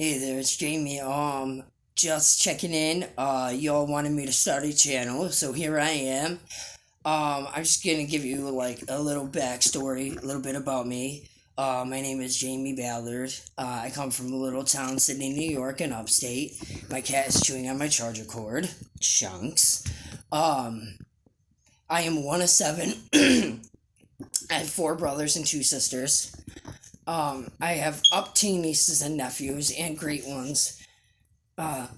Hey there, it's Jamie. Just checking in. Y'all wanted me to start a channel, so here I am. I'm just gonna give you like a little backstory, a little bit about me. My name is Jamie Ballard. I come from a little town, Sydney, New York, in upstate. My cat is chewing on my charger cord. Chunks. Um, I am one of seven. I have four brothers and two sisters. I have up teen nieces and nephews and great ones. Uh,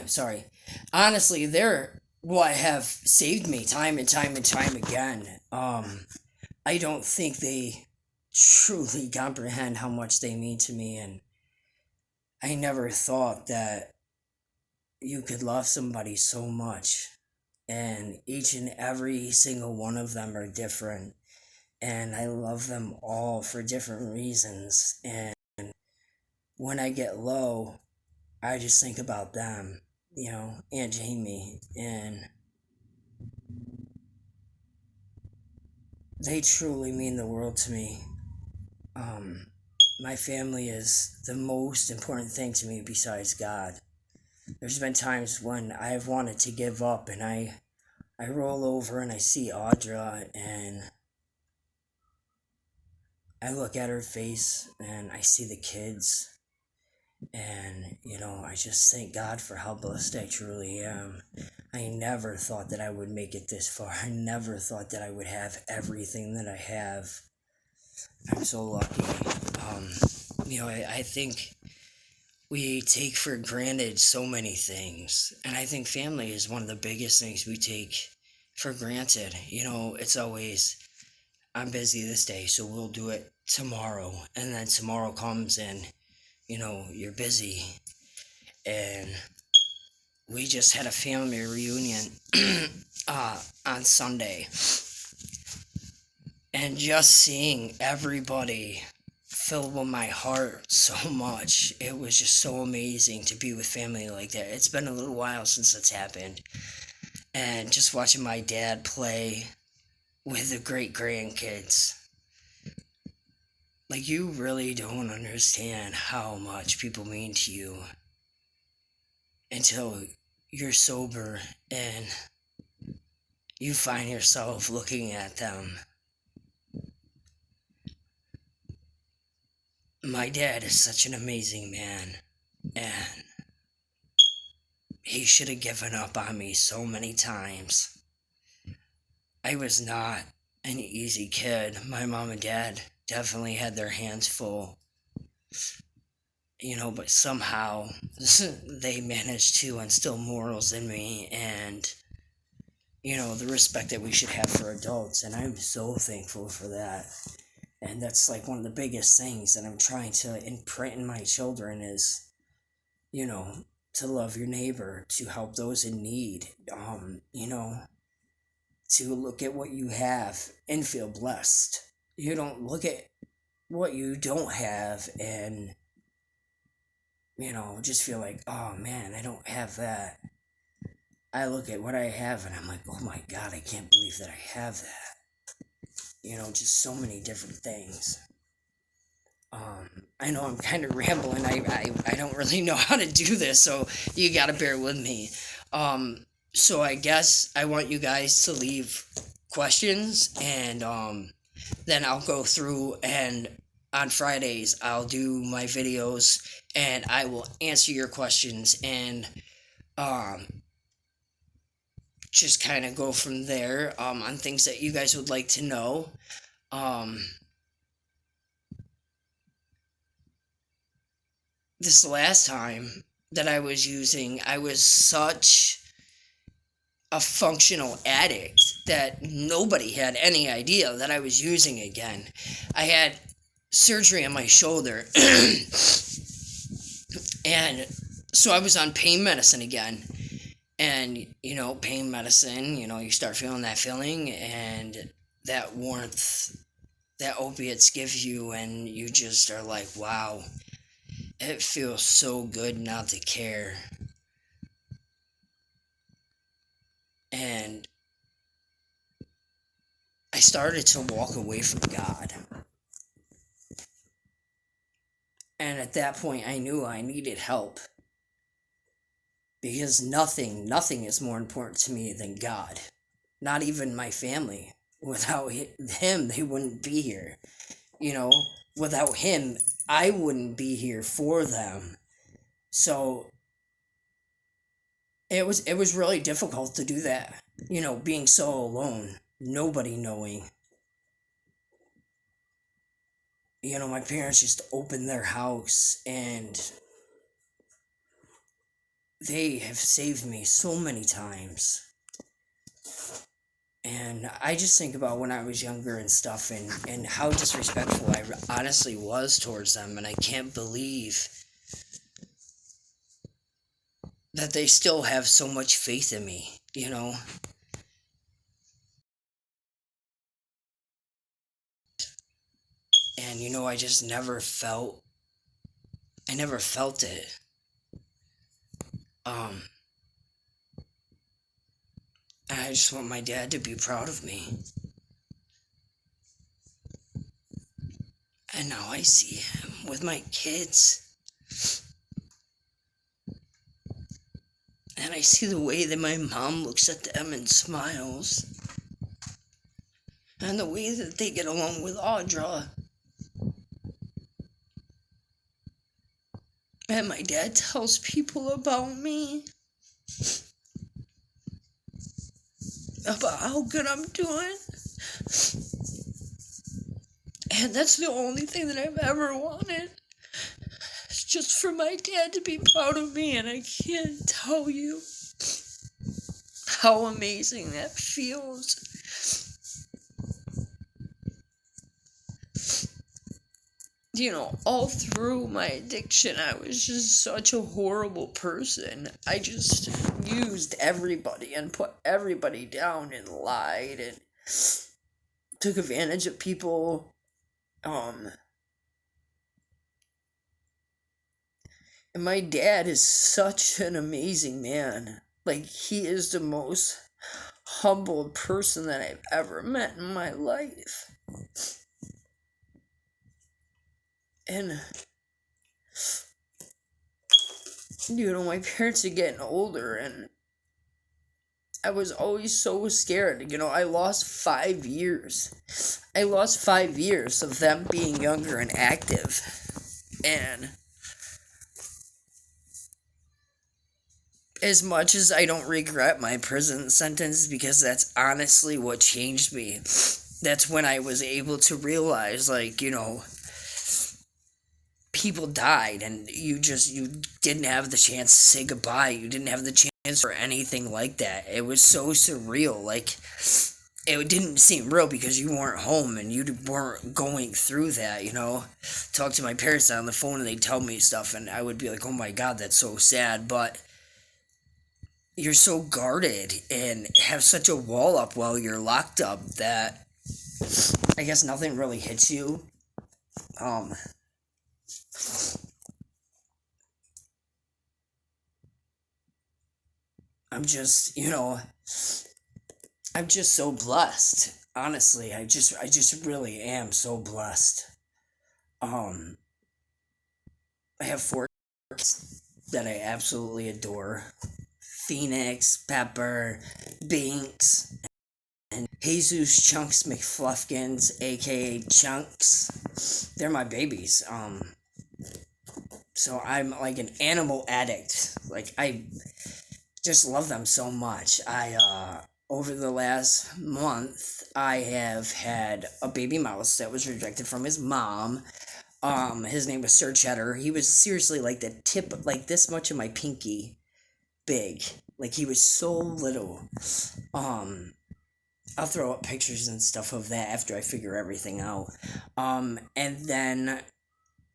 sorry. Honestly, they're what have saved me time and time and time again. I don't think they truly comprehend how much they mean to me, and I never thought that you could love somebody so much. And each and every single one of them are different, and I love them all for different reasons. And when I get low, I just think about them, Aunt Jamie, and they truly mean the world to me. Um, my family is the most important thing to me besides God. There's been times when I've wanted to give up, and I roll over and I see Audra, and I look at her face and I see the kids, and I just thank God for how blessed I truly am. I never thought that I would make it this far. I never thought that I would have everything that I have. I'm so lucky. Um, I think we take for granted so many things, and I think family is one of the biggest things we take for granted. It's always, I'm busy this day, so we'll do it tomorrow, and then tomorrow comes and you're busy. And we just had a family reunion on Sunday, and just seeing everybody filled with my heart so much. It was just so amazing to be with family like that. It's been a little while since it's happened, and just watching my dad play with the great grandkids. Like, you really don't understand how much people mean to you until you're sober and you find yourself looking at them. My dad is such an amazing man, and he should have given up on me so many times. I was not an easy kid. My mom and dad definitely had their hands full, but somehow they managed to instill morals in me, and the respect that we should have for adults, and I'm so thankful for that. And that's like one of the biggest things that I'm trying to imprint in my children is, to love your neighbor, to help those in need, to look at what you have and feel blessed. You don't look at what you don't have and, just feel like, oh man, I don't have that. I look at what I have and I'm like, oh my God, I can't believe that I have that. Just so many different things. I know I'm kind of rambling. I don't really know how to do this, so you gotta bear with me. So I guess I want you guys to leave questions, and then I'll go through, and on Fridays I'll do my videos and I will answer your questions, and um, just kind of go from there on things that you guys would like to know. Um, this last time that I was using, I was such a functional addict that nobody had any idea that I was using again. I had surgery on my shoulder, and so I was on pain medicine again. And, pain medicine, you start feeling that feeling and that warmth that opiates give you, and you just are like, wow, it feels so good not to care. And I started to walk away from God. And at that point, I knew I needed help because nothing is more important to me than God. Not even my family. Without him, they wouldn't be here. You know, without him, I wouldn't be here for them. So it was really difficult to do that. Being so alone, nobody knowing. My parents just opened their house and they have saved me so many times. And I just think about when I was younger and stuff, and how disrespectful I honestly was towards them. And I can't believe that they still have so much faith in me. And I just I never felt it. Um, and I just want my dad to be proud of me. And now I see him with my kids. And I see the way that my mom looks at them and smiles. And the way that they get along with Audra. And my dad tells people about me. About how good I'm doing. And that's the only thing that I've ever wanted. It's just for my dad to be proud of me, and I can't tell you how amazing that feels. All through my addiction, I was just such a horrible person. I just used everybody and put everybody down and lied and took advantage of people. And my dad is such an amazing man. Like, he is the most humbled person that I've ever met in my life. And, my parents are getting older, and I was always so scared. I lost 5 years. I lost 5 years of them being younger and active. And as much as I don't regret my prison sentence, because that's honestly what changed me, that's when I was able to realize, people died, and you didn't have the chance to say goodbye. You didn't have the chance for anything like that. It was so surreal. It didn't seem real because you weren't home and you weren't going through that. Talk to my parents on the phone and they'd tell me stuff, and I would be like, oh my God, that's so sad. But you're so guarded and have such a wall up while you're locked up that I guess nothing really hits you. I'm just, I'm just so blessed. Honestly, I just really am so blessed. I have 4 kids that I absolutely adore. Phoenix, Pepper, Binks, and Jesus Chunks McFluffkins, aka Chunks. They're my babies. So I'm like an animal addict. I just love them so much. Over the last month, I have had a baby mouse that was rejected from his mom. His name was Sir Cheddar. He was seriously like the tip, like this much of my pinky big. He was so little. I'll throw up pictures and stuff of that after I figure everything out. And then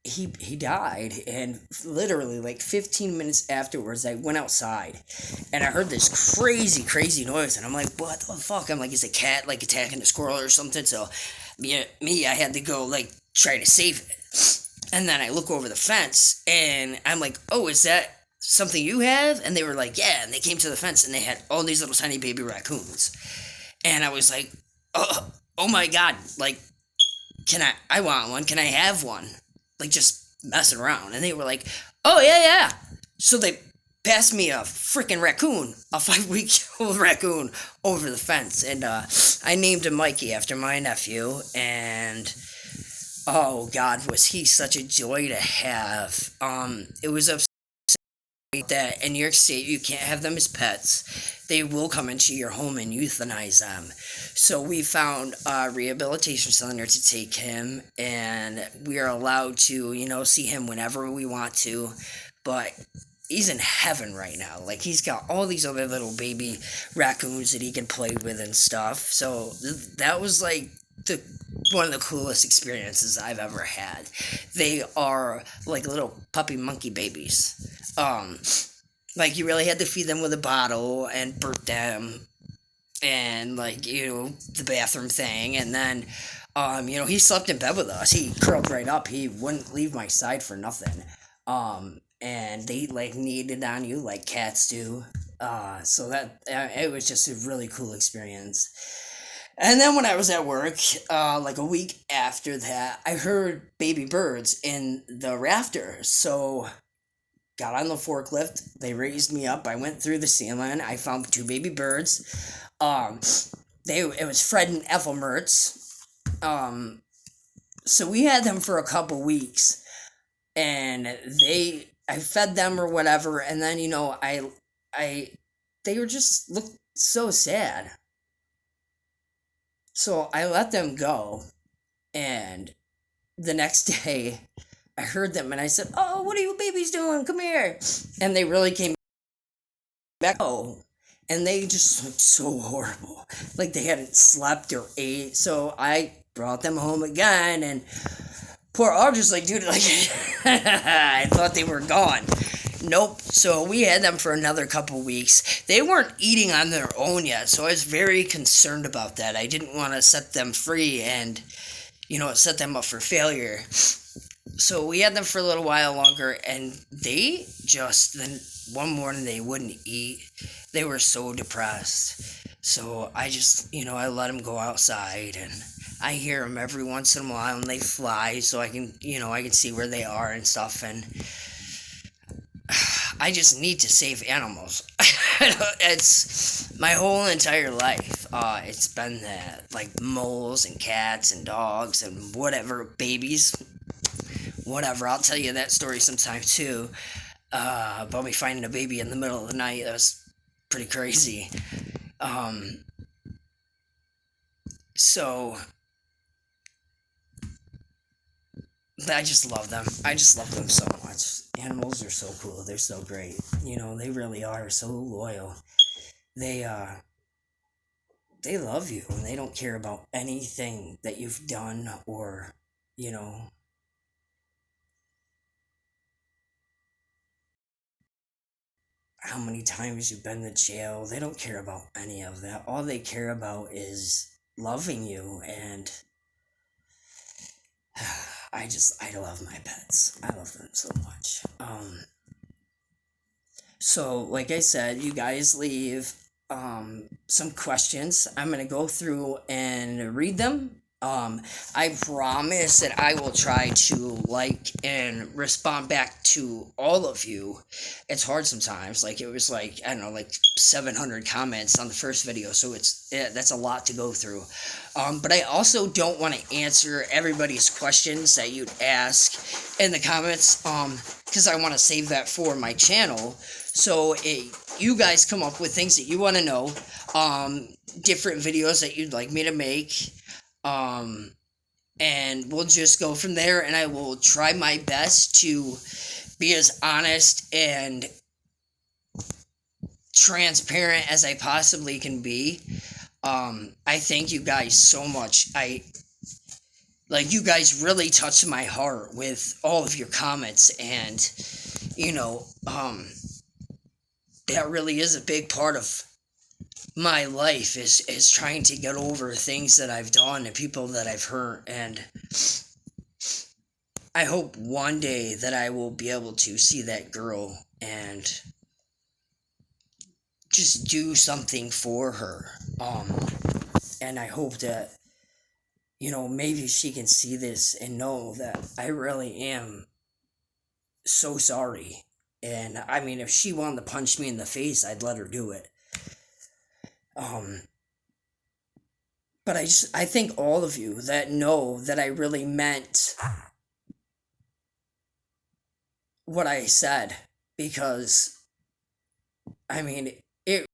he died, and literally 15 minutes afterwards I went outside and I heard this crazy noise, and I'm like, what the fuck? I'm like, is a cat attacking a squirrel or something? So I had to go try to save it. And then I look over the fence and I'm like, oh, is that something you have? And they were like, yeah. And they came to the fence and they had all these little tiny baby raccoons, and I was like, oh my God, I want one. Can I have one? Just messing around, and they were like, "Oh yeah, yeah." So they passed me a freaking raccoon, a 5 week old raccoon, over the fence, and I named him Mikey after my nephew, and oh God, was he such a joy to have. It was upset that in New York State you can't have them as pets. They will come into your home and euthanize them. So we found a rehabilitation center to take him, and we are allowed to, see him whenever we want to. But he's in heaven right now. Like, he's got all these other little baby raccoons that he can play with and stuff. So that was like the one of the coolest experiences I've ever had. They are like little puppy monkey babies. Like, you really had to feed them with a bottle and burp them, and like, the bathroom thing, and then he slept in bed with us. He curled right up. He wouldn't leave my side for nothing. And they like kneaded on you like cats do. So that it was just a really cool experience. And then when I was at work, like a week after that, I heard baby birds in the rafters. So got on the forklift. They raised me up. I went through the ceiling. I found two baby birds. It was Fred and Ethel Mertz. So we had them for a couple weeks, and I fed them or whatever, and then they were just looked so sad. So I let them go, and the next day I heard them, and I said, "Oh, what are you babies doing? Come here!" And they really came back. Oh, and they just looked so horrible, like they hadn't slept or ate. So I brought them home again, and poor Audrey's like, dude, like, I thought they were gone. Nope. So we had them for another couple weeks. They weren't eating on their own yet, so I was very concerned about that. I didn't want to set them free and, set them up for failure. So we had them for a little while longer, and then one morning they wouldn't eat. They were so depressed. So I just, I let them go outside, and I hear them every once in a while, and they fly, so I can see where they are and stuff, and I just need to save animals. It's my whole entire life. It's been that, like, moles and cats and dogs and whatever, babies, whatever. I'll tell you that story sometime too, about me finding a baby in the middle of the night. That was pretty crazy. So I just love them. I just love them so much. Animals are so cool. They're so great. They really are so loyal. They love you, and they don't care about anything that you've done or, how many times you've been to jail. They don't care about any of that. All they care about is loving you, and I love my pets. I love them so much. So like I said, you guys leave some questions. I'm gonna go through and read them. I promise that I will try to like and respond back to all of you. It's hard sometimes. Like, it was like, I don't know, like 700 comments on the first video, so that's a lot to go through. But I also don't want to answer everybody's questions that you'd ask in the comments, because I want to save that for my channel. So you guys come up with things that you want to know, different videos that you'd like me to make. And we'll just go from there, and I will try my best to be as honest and transparent as I possibly can be. I thank you guys so much. You guys really touched my heart with all of your comments, and, that really is a big part of my life is trying to get over things that I've done and people that I've hurt, and I hope one day that I will be able to see that girl and just do something for her. And I hope that, maybe she can see this and know that I really am so sorry. And I mean, if she wanted to punch me in the face, I'd let her do it. Um, but I thank all of you that know that I really meant what I said, because I mean, it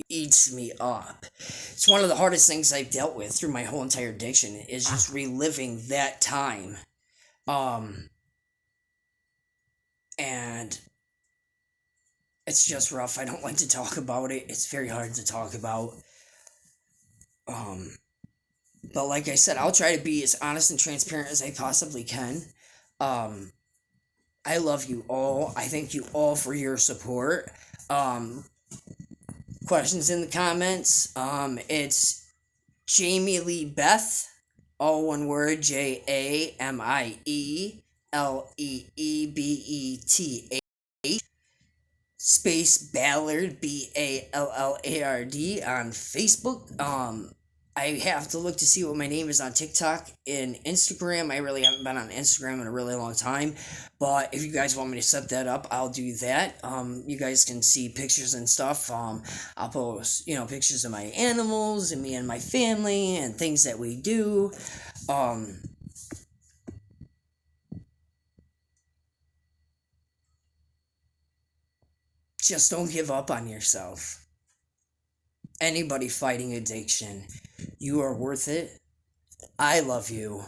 eats me up. It's one of the hardest things I've dealt with through my whole entire addiction is just reliving that time. Um, and it's just rough. I don't like to talk about it. It's very hard to talk about. Um, but like I said, I'll try to be as honest and transparent as I possibly can. Um, I love you all. I thank you all for your support. Um, Questions in the comments. It's Jamie Lee Beth, all one word, JamieLeebeth, space Ballard, Ballard on Facebook. I have to look to see what my name is on TikTok and Instagram. I really haven't been on Instagram in a really long time, but if you guys want me to set that up, I'll do that. You guys can see pictures and stuff. I'll post, pictures of my animals and me and my family and things that we do. Just don't give up on yourself. Anybody fighting addiction, you are worth it. I love you.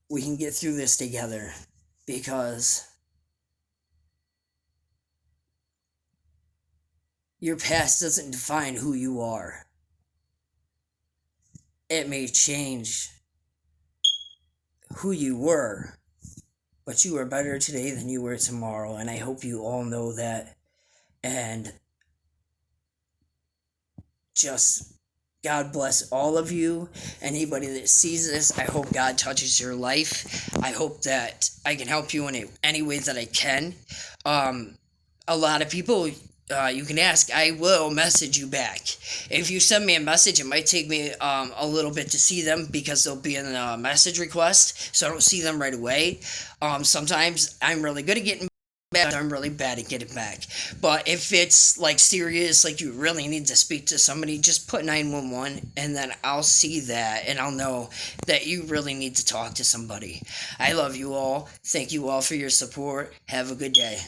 We can get through this together, because your past doesn't define who you are. It may change who you were, but you are better today than you were tomorrow, and I hope you all know that. And just God bless all of you. Anybody that sees this, I hope God touches your life. I hope that I can help you in any way that I can. A lot of people, you can ask, I will message you back. If you send me a message, it might take me a little bit to see them, because they'll be in a message request, so I don't see them right away. Sometimes I'm really good at getting back, I'm really bad at getting back. But if it's like serious, like you really need to speak to somebody, just put 911, and then I'll see that, and I'll know that you really need to talk to somebody. I love you all. Thank you all for your support. Have a good day.